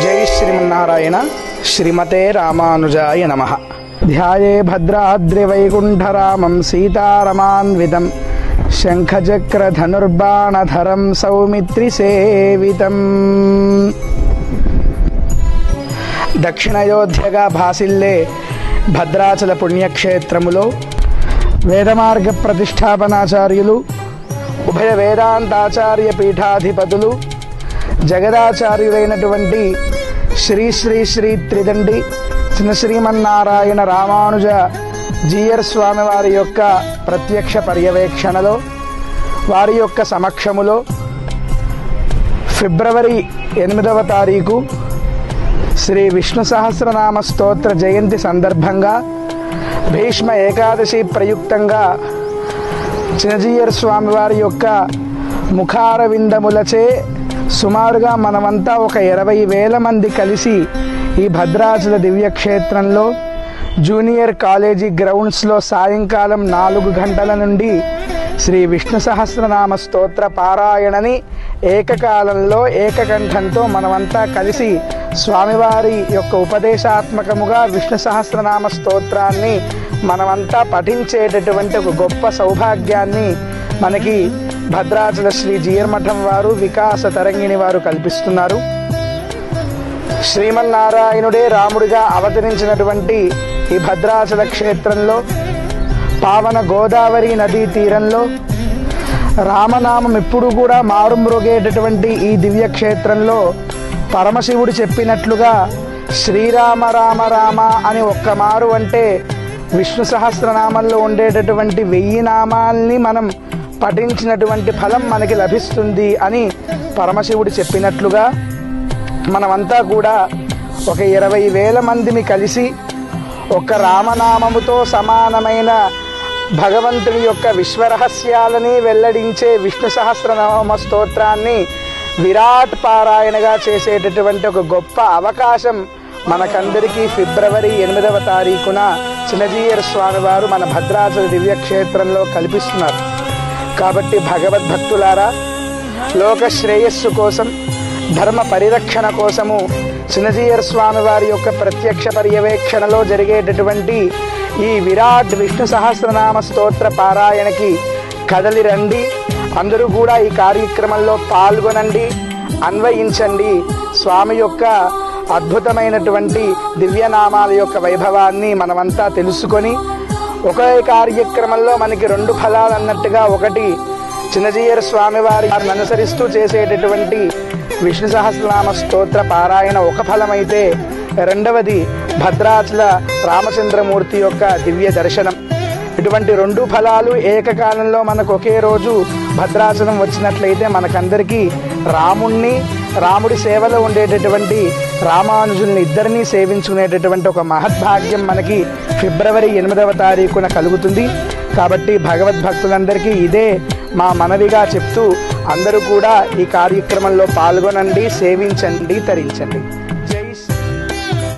జై శ్రీమన్నారాయణ. శ్రీమతే రామానుజాయ నమః. ధ్యాయే భద్రాద్రివైకుంఠరామం సీతారమాన్వితం శంఖచక్రధనుర్బాణధరం సౌమిత్రిసేవితం. దక్షిణాయోధ్యగా భాసిల్లే భద్రాచల పుణ్యక్షేత్రములో వేదమార్గ ప్రతిష్టాపనాచార్యులు, ఉభయ వేదాంతాచార్య పీఠాధిపతులు, జగదాచార్యులైనటువంటి శ్రీ శ్రీ శ్రీ త్రిదండి చిన్న శ్రీమన్నారాయణ రామానుజ జీయర్ స్వామి వారి యొక్క ప్రత్యక్ష పర్యవేక్షణలో, వారి యొక్క సమక్షములో ఫిబ్రవరి 8వ తారీఖు శ్రీ విష్ణు సహస్రనామ స్తోత్ర జయంతి సందర్భంగా భీష్మ ఏకాదశి ప్రయుక్తంగా చిన్నజీయర్ స్వామి వారి యొక్క ముఖారవిందములచే సుమారుగా మనమంతా ఒక 20,000 మంది కలిసి ఈ భద్రాచల దివ్యక్షేత్రంలో జూనియర్ కాలేజీ గ్రౌండ్స్లో సాయంకాలం 4 గంటల నుండి శ్రీ విష్ణు సహస్రనామ స్తోత్ర పారాయణని ఏకకాలంలో ఏకకంఠంతో మనమంతా కలిసి స్వామివారి యొక్క ఉపదేశాత్మకముగా విష్ణు సహస్రనామ స్తోత్రాన్ని మనమంతా పఠించేటటువంటి ఒక గొప్ప సౌభాగ్యాన్ని మనకి భద్రాచల శ్రీ జీయర్ మఠం వారు, వికాస తరంగిణి వారు కల్పిస్తున్నారు. శ్రీమన్నారాయణుడే రాముడిగా అవతరించినటువంటి ఈ భద్రాచల క్షేత్రంలో, పావన గోదావరి నదీ తీరంలో రామనామం ఎప్పుడు కూడా మారుమ్రోగేటటువంటి ఈ దివ్యక్షేత్రంలో పరమశివుడు చెప్పినట్లుగా శ్రీరామ రామ రామ అని ఒక్క మారు అంటే విష్ణు సహస్రనామంలో ఉండేటటువంటి 1000 నామాల్ని మనం పఠించినటువంటి ఫలం మనకి లభిస్తుంది అని పరమశివుడు చెప్పినట్లుగా మనమంతా కూడా ఒక 20,000 మందిని కలిసి ఒక రామనామముతో సమానమైన భగవంతుని యొక్క విశ్వరహస్యాలని వెల్లడించే విష్ణు సహస్రనామ స్తోత్రాన్ని విరాట్ పారాయణగా చేసేటటువంటి ఒక గొప్ప అవకాశం మనకందరికీ ఫిబ్రవరి 8వ తారీఖున చిన్నజీయర్ స్వామి వారు మన భద్రాచల దివ్యక్షేత్రంలో కల్పిస్తున్నారు. కాబట్టి భగవద్భక్తులారా, లోక శ్రేయస్సు కోసం, ధర్మ పరిరక్షణ కోసము చిన్నజీయర్ స్వామి వారి యొక్క ప్రత్యక్ష పర్యవేక్షణలో జరిగేటటువంటి ఈ విరాట్ విష్ణు సహస్రనామ స్తోత్ర పారాయణకి కదలి రండి. అందరూ కూడా ఈ కార్యక్రమంలో పాల్గొనండి, అన్వయించండి. స్వామి యొక్క అద్భుతమైనటువంటి దివ్యనామాల యొక్క వైభవాన్ని మనమంతా తెలుసుకొని ఒకే కార్యక్రమంలో మనకి 2 ఫలాలు అన్నట్టుగా, ఒకటి చిన్నజీయర్ స్వామి వారిని అనుసరిస్తూ చేసేటటువంటి విష్ణు సహస్రనామ స్తోత్ర పారాయణ ఒక ఫలమైతే, రెండవది భద్రాచల రామచంద్రమూర్తి యొక్క దివ్య దర్శనం. ఇటువంటి 2 ఫలాలు ఏకకాలంలో మనకు ఒకే రోజు భద్రాచలం వచ్చినట్లయితే మనకందరికీ రాముడి సేవలో ఉండేటటువంటి రామానుజుల్ని ఇద్దరినీ సేవించుకునేటటువంటి ఒక మహద్భాగ్యం మనకి ఫిబ్రవరి 8వ తారీఖున కలుగుతుంది. కాబట్టి భగవద్భక్తులందరికీ ఇదే మా మనవిగా చెప్తూ అందరూ కూడా ఈ కార్యక్రమంలో పాల్గొనండి, సేవించండి, తరించండి.